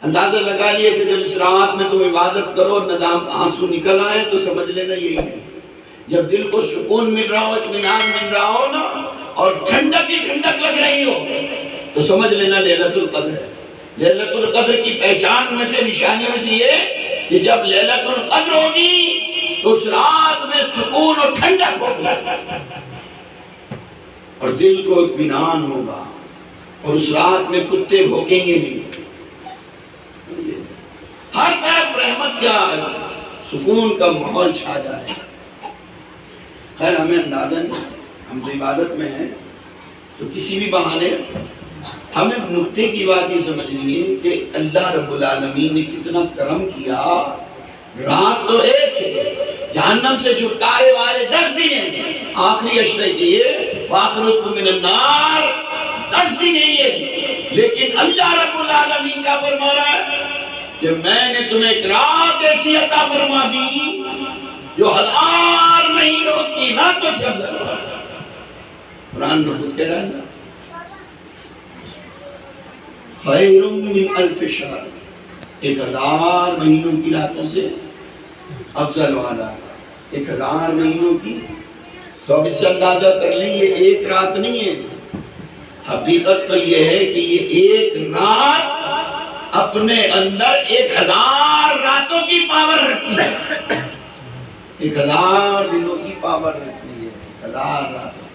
اندازہ لگا لیا کہ جب اس رات میں تم عبادت کرو اور ندام آنسو نکل آئے تو سمجھ لینا یہی ہے. جب دل کو سکون مل رہا ہو، اطمینان مل رہا ہو نا، اور ٹھنڈک ہی ٹھنڈک لگ رہی ہو، تو سمجھ لینا لیلۃ القدر ہے. لیلۃ القدر کی پہچان میں سے، نشانیوں میں سے یہ کہ جب لیلۃ القدر ہوگی تو اس رات میں سکون اور ٹھنڈک ہوگی اور دل کو اطمینان ہوگا، اور اس رات میں کتے بھوکیں گے نہیں، ہر طرف رحمت کا سکون کا ماحول چھا جائے. خیر ہمیں اندازہ نہیں، ہم تو عبادت میں ہیں، تو کسی بھی بہانے ہمیں نکتے کی بات یہ سمجھنی ہے کہ اللہ رب العالمین نے کتنا کرم کیا. رات تو ایک ہے، جہنم سے چھٹکارے والے 10 دن ہیں، آخری عشرے کے یہ وآخرتکم من النار 10 دن ہے یہ. لیکن اللہ رب العالمین کا فرما رہا ہے کہ میں نے تمہیں ایک رات ایسی عطا فرما دی جو 1000 مہینوں کی راتوں سے افضل ہے. قرآن میں خود کہہ رہا ہے خیر من الف شہر، 1000 مہینوں کی راتوں سے افضل والا، 1000 مہینوں کی. تو اب اس سے اندازہ کر لیں یہ ایک رات نہیں ہے، حقیقت تو یہ ہے کہ یہ ایک رات اپنے اندر 1000 راتوں کی پاور رکھتی ہے، 1000 دنوں کی پاور رکھتی ہے، 1000 راتوں.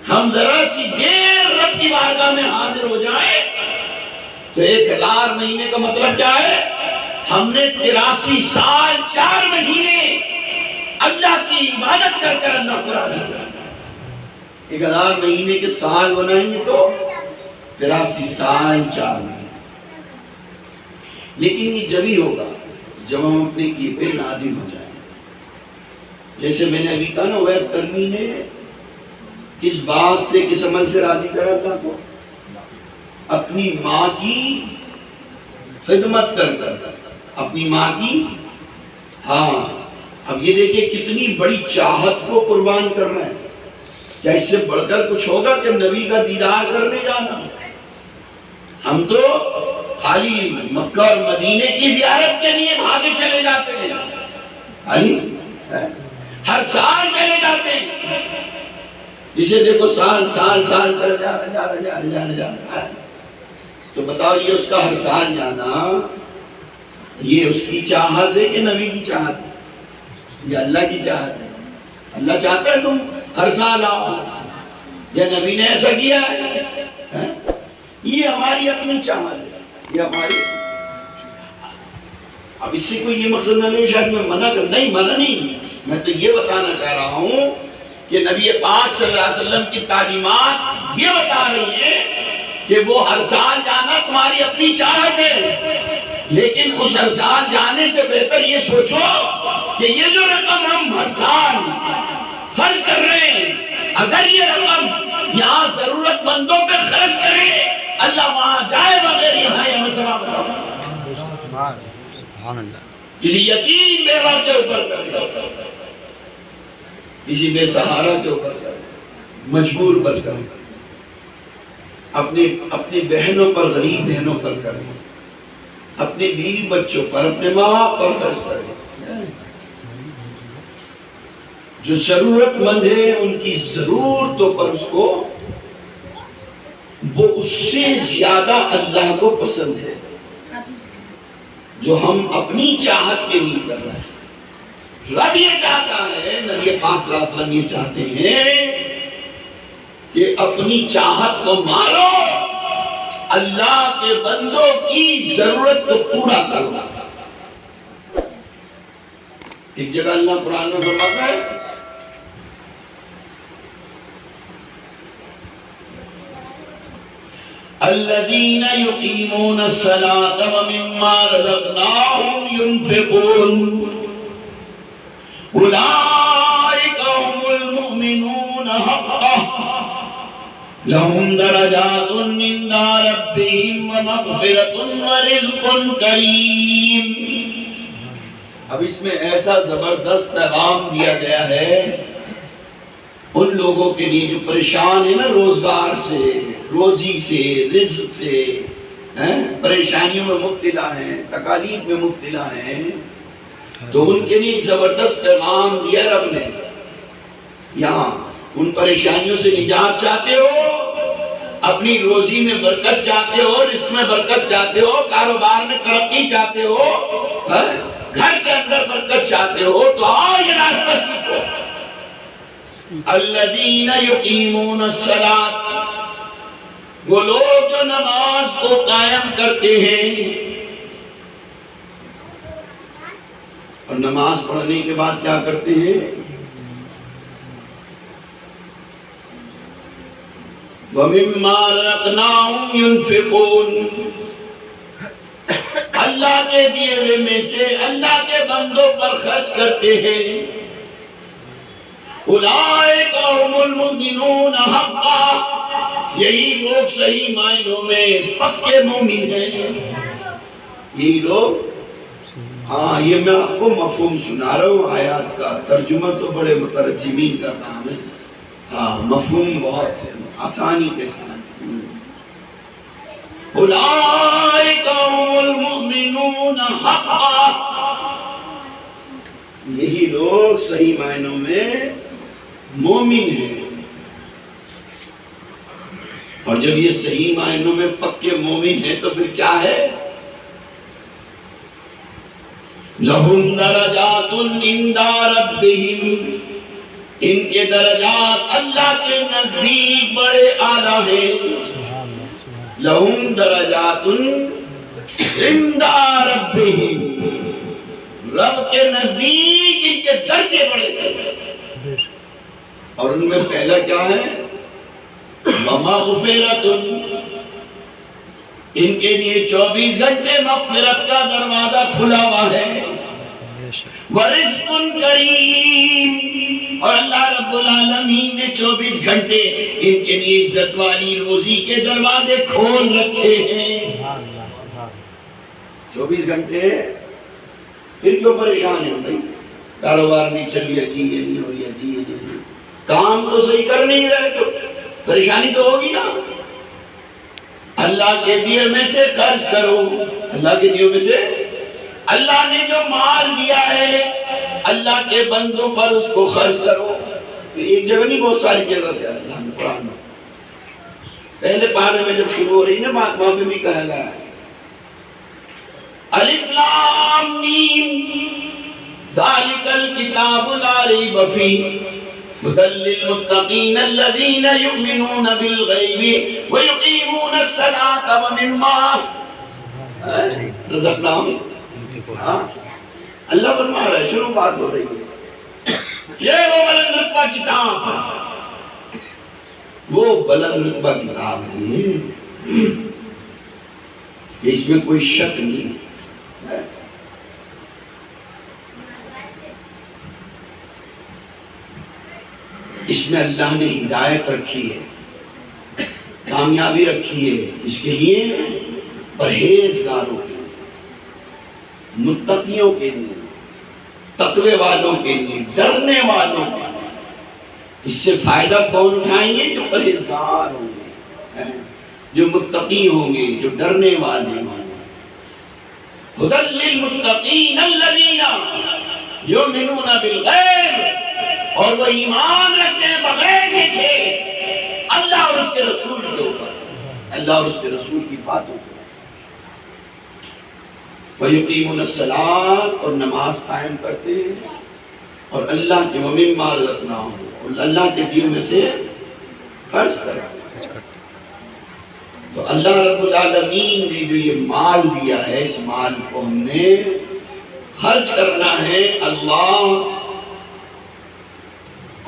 ہم ذرا سی دیر رب کی بارگاہ میں حاضر ہو جائیں تو 1000 مہینے کا مطلب کیا ہے؟ ہم نے 83 سال 4 مہینے اللہ کی عبادت کر کر اللہ کو راضی کر. 1000 مہینے کے سال بنائیں گے تو 83 سال 4 مہینے. لیکن یہ جبھی ہوگا جب ہم اپنے کیے پہ نادم ہو جائیں. جیسے میں نے ابھی کہا نا، اویس کرمی نے کس بات سے، کس عمل سے راضی کرا تھا کو؟ اپنی ماں کی خدمت کر کر، اپنی ماں کی. ہاں اب یہ دیکھیں کتنی بڑی چاہت کو قربان کر رہے ہیں. کیا اس سے بڑھ کر کچھ ہوگا کہ نبی کا دیدار کرنے جانا؟ ہم تو خالی مکہ اور مدینے کی زیارت کے لیے بھاگے چلے جاتے ہیں، ہر سال چلے جاتے ہیں. جسے دیکھو سال چل جا رہا. تو بتاؤ یہ اس کا ہر سال جانا، یہ اس کی چاہت ہے کہ نبی کی چاہت ہے؟ یہ اللہ کی چاہت ہے. اللہ چاہتا ہے تم ہر سال آؤ، یا نبی نے ایسا کیا ہے؟ یہ ہماری اپنی چاہت ہے، یہ ہماری. اب اس سے کوئی یہ مقصد نہ لے شاید میں منع نہیں، میں تو یہ بتانا چاہ رہا ہوں کہ نبی پاک صلی اللہ علیہ وسلم کی تعلیمات یہ بتا رہی ہیں کہ وہ ہر سال جانا تمہاری اپنی چاہت ہے. لیکن اس ہر سال جانے سے بہتر یہ سوچو کہ یہ جو رقم ہم ہر سال خرچ کر رہے ہیں، اگر یہ رقم یہاں ضرورت مندوں پہ خرچ کریں، اللہ وہاں جائے بغیر یہاں ہمیں ثواب عطا. کسی یتیم بیوہ کے اوپر کرے، کسی بے سہارا کے اوپر کرے، مجبور پر کرے، اپنی بہنوں پر، غریب بہنوں پر کرے، اپنے بیوی بچوں پر، اپنے ماں باپ پر خرچ کرے. جو ضرورت مند ہے ان کی ضرورتوں پر اس کو، وہ اس سے زیادہ اللہ کو پسند ہے جو ہم اپنی چاہت کے لیے کر رہے ہیں. رب یہ چاہتا ہے، نبی پاک صلی اللہ علیہ وسلم یہ چاہتے ہیں کہ اپنی چاہت کو مارو، اللہ کے بندوں کی ضرورت کو پورا کرو. ایک جگہ اللہ قرآن میں فرماتا ہے الذين يقيمون الصلاة ومما رزقناهم ينفقون أولئك هم المؤمنون حقا لهم درجات عند ربهم ومغفرة ورزق كريم. اب اس میں ایسا زبردست پیغام دیا گیا ہے ان لوگوں کے لیے جو پریشان ہیں نا روزگار سے، روزی سے، رزق سے، پریشانیوں میں مبتلا ہیں، تکالیف میں مبتلا ہیں، تو ان کے لیے ایک زبردست پیغام دیا رب نے. یہاں ان پریشانیوں سے نجات چاہتے ہو، اپنی روزی میں برکت چاہتے ہو، رزق میں برکت چاہتے ہو، کاروبار میں ترقی چاہتے ہو، گھر کے اندر برکت چاہتے ہو، تو آؤ یہ راستہ سیکھو. الذین یقیمون الصلاۃ، وہ لوگ جو نماز کو قائم کرتے ہیں. اور نماز پڑھنے کے بعد کیا کرتے ہیں؟ وَمِمَّا رَزَقْنَاهُمْ يُنْفِقُونَ، اللہ کے دیے ہوئے میں سے اللہ کے بندوں پر خرچ کرتے ہیں. اولئک هم المؤمنون حقا، یہی لوگ صحیح معنوں میں پکے مومن ہیں. یہی لوگ، ہاں یہ میں آپ کو مفہوم سنا رہا ہوں، آیات کا ترجمہ تو بڑے مترجمین کا کام ہے. ہاں مفہوم بہت آسانی کے ساتھ. اولئک هم المؤمنون حقا، یہی لوگ صحیح معنوں میں مومن ہیں. اور جب یہ صحیح معنوں میں پکے مومن ہیں تو پھر کیا ہے؟ لَهُمْ دَرَجَاتٌ عِنْدَ رَبِّهِمْ، ان کے درجات اللہ کے نزدیک بڑے اعلیٰ ہیں. لَهُمْ دَرَجَاتٌ عِنْدَ رَبِّهِمْ، رب کے نزدیک ان کے درجے بڑے ہیں. اور ان میں پہلا کیا ہے؟ وَمَغْفِرَةٌ، ان کے لیے 24 گھنٹے مغفرت کا دروازہ کھلا ہوا ہے. وَرِزْقٌ کَرِيمٌ، اور اللہ رب العالمین نے 24 گھنٹے ان کے لیے عزت والی روزی کے دروازے کھول رکھے ہیں. 24 گھنٹے. پھر کیوں پریشان ہیں بھائی؟ کاروبار نہیں چلیا جی، یہ نہیں ہو رہا جی، یہ کام تو صحیح کر نہیں رہے تو پریشانی تو ہوگی نا. اللہ کے دیے میں سے خرچ کرو، اللہ کے دیوں میں سے. اللہ نے جو مال دیا ہے اللہ کے بندوں پر اس کو خرچ کرو. ایک جگہ نہیں، بہت ساری جگہ پہ اللہ نے قرآن میں پہلے پارے میں جب شروع ہو رہی نا بات، وہاں پہ بھی کہا گیا ہے الف لام میم ذالک الکتاب لا ریب فیہ ھدی للمتقین الذین یؤمنون بالغیب ویقیمون الصلاۃ ومما رزقناہم. اللہ فرما رہا ہے، شروع بات ہو رہی ہے. یہ وہ بلند رتبہ کتاب، وہ بلند رتبہ کتاب ہے، اس میں کوئی شک نہیں. اس میں اللہ نے ہدایت رکھی ہے، کامیابی رکھی ہے. اس کے لیے پرہیزگاروں کے لیے، متقیوں کے لیے، تقوی والوں کے لیے، ڈرنے والوں کے لیے. اس سے فائدہ کون اٹھائیں گے؟ جو پرہیزگار ہوں گے، جو متقی ہوں گے، جو ڈرنے والے ہوں گے. ھدی للمتقین الذین یؤمنون بالغیب، اور وہ ایمان رکھتے ہیں بغیر دیکھے اللہ اور اس کے رسول کے اوپر، اللہ اور اس کے رسول کی باتوں پر. وَيُقِيمُونَ الصَّلَاةَ، اور نماز قائم کرتے ہیں، اور اللہ کے وَمِمَّا رَزَقْنَاهُمْ، اور اللہ کے دیوں میں سے خرچ کرتے. تو اللہ رب العالمین نے جو یہ مال دیا ہے، اس مال کو ہم نے خرچ کرنا ہے اللہ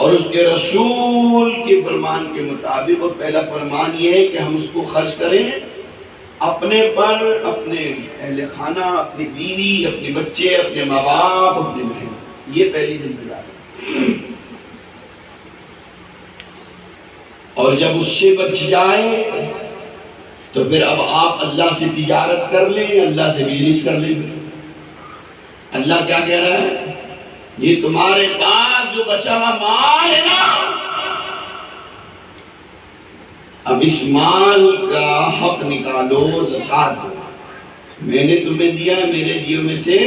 اور اس کے رسول کے فرمان کے مطابق. اور پہلا فرمان یہ ہے کہ ہم اس کو خرچ کریں اپنے پر، اپنے اہل خانہ، اپنی بیوی، اپنے بچے، اپنے ماں باپ، اپنے بہن. یہ پہلی ذمہ داری. اور جب اس سے بچ جائے تو پھر اب آپ اللہ سے تجارت کر لیں، اللہ سے بزنس کر لیں. اللہ کیا کہہ رہا ہے؟ یہ تمہارے پاس جو بچا ہوا مال ہے نا، اب اس مال کا حق نکالو، زکات دو، میں نے تمہیں دیا ہے، میرے دیوں میں سے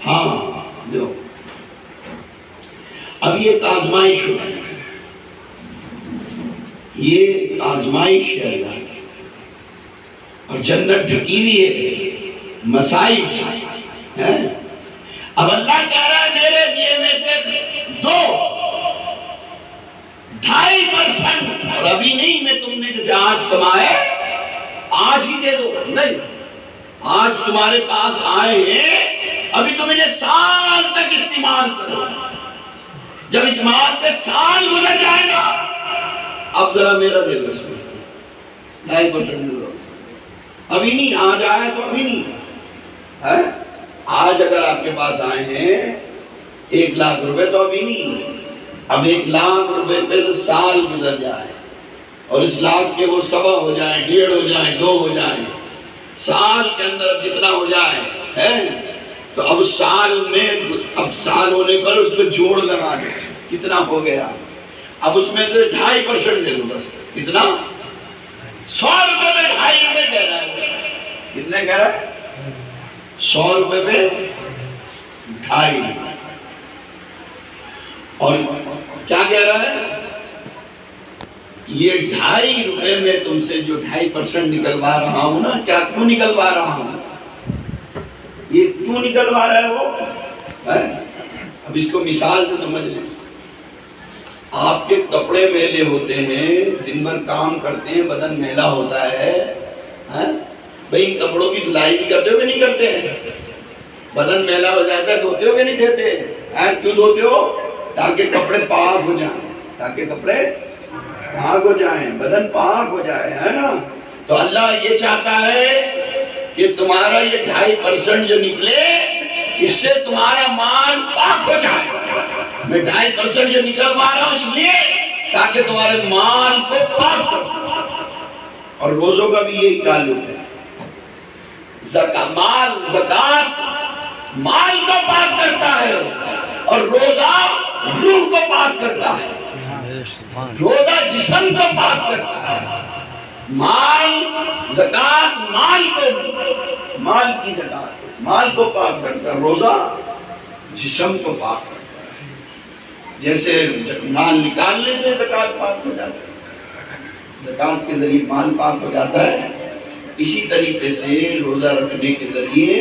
ہاں دو۔ اب یہ ایک آزمائش ہوتی ہے، یہ آزمائش ہے اللہ کی، اور جنت ڈھکی ہوئی ہے مصائب سے۔ اب اللہ کہہ رہا ہے میرے دیے میں سے دو، 2.5%، اور ابھی نہیں میں تم نے جیسے آج کمائے آج ہی دے دو، نہیں، آج تمہارے پاس آئے ہیں، ابھی تم انہیں سال تک استعمال کرو، جب اس مال پہ سال گزر جائے گا اب ذرا میرا دے دو، اس میں 2.5% دے دو، ابھی نہیں، آج آئے تو ابھی نہیں ہے، آج اگر آپ کے پاس آئے ہیں 1 لاکھ روپے تو ابھی نہیں، اب 1 لاکھ روپے پہ سے سال گزر جائے اور اس لاکھ کے وہ 1.25 ہو جائیں، 1.5 ہو جائیں، 2 ہو جائیں، سال کے اندر اب جتنا ہو جائے ہے تو اب سال میں، اب سال ہونے پر اس پہ جوڑ لگا دے کتنا ہو گیا، اب اس میں سے 2.5% دے دو بس، کتنا 100 روپے پہ 2.5 روپے کہہ رہا ہے، کتنے کہہ رہا ہے 100 روپے پہ 2.5، اور کیا کہہ رہا ہے یہ 2.5 روپے میں تم سے جو 2.5% نکلوا رہا ہوں نا، کیا کیوں نکلوا رہا ہوں، یہ کیوں نکلوا رہا ہے وہ، اب اس کو مثال سے سمجھ لیں، آپ کے کپڑے میلے ہوتے ہیں، دن بھر کام کرتے ہیں، بدن میلا ہوتا ہے، بھئی ان کپڑوں کی دھلائی بھی کرتے ہو کہ نہیں کرتے ہیں، بدن میلا ہو جاتا ہے دھوتے ہو کہ نہیں دھوتے، کیوں دھوتے ہو، تاکہ کپڑے پاک ہو جائیں، تاکہ کپڑے پاک ہو جائیں، بدن پاک ہو جائے، ہے نا، تو اللہ یہ چاہتا ہے کہ تمہارا یہ 2.5% جو نکلے اس سے تمہارا مال پاک ہو جائے، میں 2.5% جو نکلوا رہا ہوں اس لیے تاکہ تمہارے مال کو پاک کرو، اور روزوں کا بھی یہی تعلق ہے، زکات مال کو پاک کرتا ہے اور روزہ روح کو پاک کرتا ہے، روزہ جسم کو پاک کرتا ہے، زکات مال کی زکات مال کو پاک کرتا ہے، روزہ جسم کو پاک کرتا ہے، جیسے مال نکالنے سے زکات پاک ہو جاتا ہے، زکات کے ذریعے مال پاک ہو جاتا ہے، اسی طریقے سے روزہ رکھنے کے ذریعے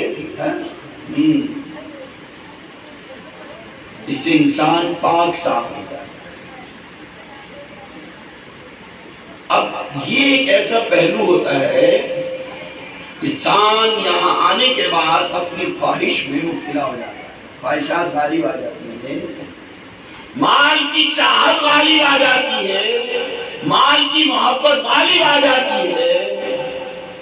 اس سے انسان پاک صاف ہوتا ہے۔ اب یہ ایک ایسا پہلو ہوتا ہے، انسان یہاں آنے کے بعد اپنی خواہش میں مبتلا ہو جاتا ہے، خواہشات غالب آ جاتی ہیں، مال کی چاہت غالب آ جاتی ہے، مال کی محبت غالب آ جاتی ہے،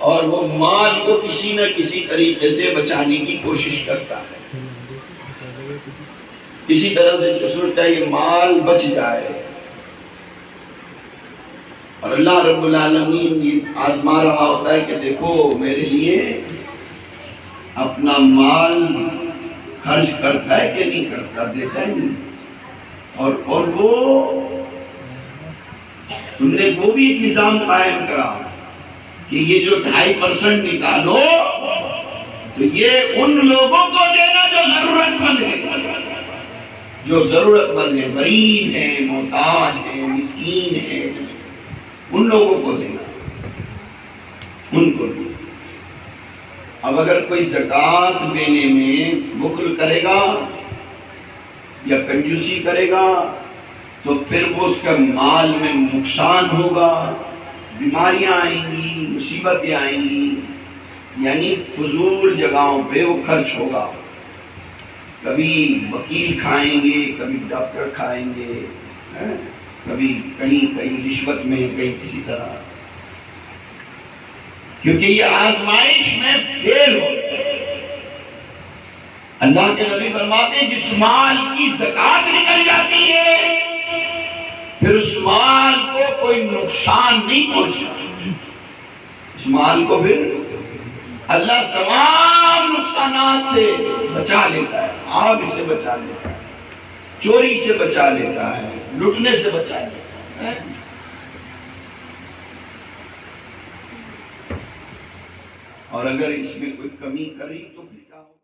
اور وہ مال کو کسی نہ کسی طریقے سے بچانے کی کوشش کرتا ہے، کسی طرح سے جو سوچتا ہے یہ مال بچ جائے، اور اللہ رب العالمین یہ آزما رہا ہوتا ہے کہ دیکھو میرے لیے اپنا مال خرچ کرتا ہے کہ نہیں کرتا، دیتا ہے نہیں، اور وہ تم نے وہ بھی ایک نظام قائم کرا کہ یہ جو 2.5% نکالو تو یہ ان لوگوں کو دینا جو ضرورت مند ہے، جو ضرورت مند ہے، غریب ہیں، محتاج ہیں، مسکین ہیں، ان لوگوں کو دینا، ان کو دینا۔ اب اگر کوئی زکوٰۃ دینے میں بخل کرے گا یا کنجوسی کرے گا تو پھر وہ اس کا مال میں نقصان ہوگا، بیماریاں آئیں گی، مصیبتیں آئیں گی، یعنی فضول جگہوں پہ وہ خرچ ہوگا، کبھی وکیل کھائیں گے، کبھی ڈاکٹر کھائیں گے، کبھی کہیں رشوت میں، کہیں کسی طرح، کیونکہ یہ آزمائش میں فیل ہو گئے۔ اللہ کے نبی فرماتے ہیں جس مال کی زکوٰۃ نکل جاتی ہے پھر اس مال کو کوئی نقصان نہیں پہنچتا، اس مال کو پھر اللہ تمام نقصانات سے بچا لیتا ہے، آگ سے بچا لیتا ہے، چوری سے بچا لیتا ہے، لٹنے سے بچا لیتا ہے، اور اگر اس میں کوئی کمی کری تو پھر کیا ہوگا؟